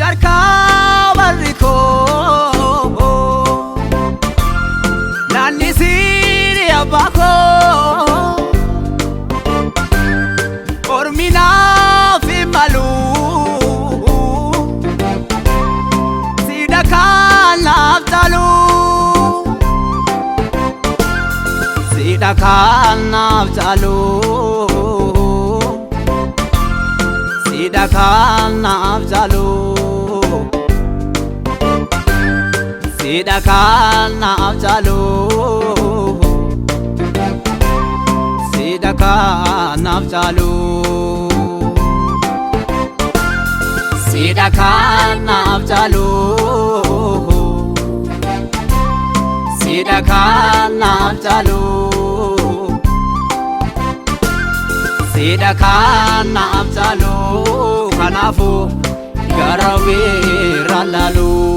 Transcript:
Sadarka bariko Nani siri abako Ormina fi malu Sidaka naftalu Sidaka naftalu Sidaka naftalu Sidaka naftalu Sidaka naftalu Sidaka naftalu Sidaka naftalu Sidaka naftalu Kanafu garawe ralalu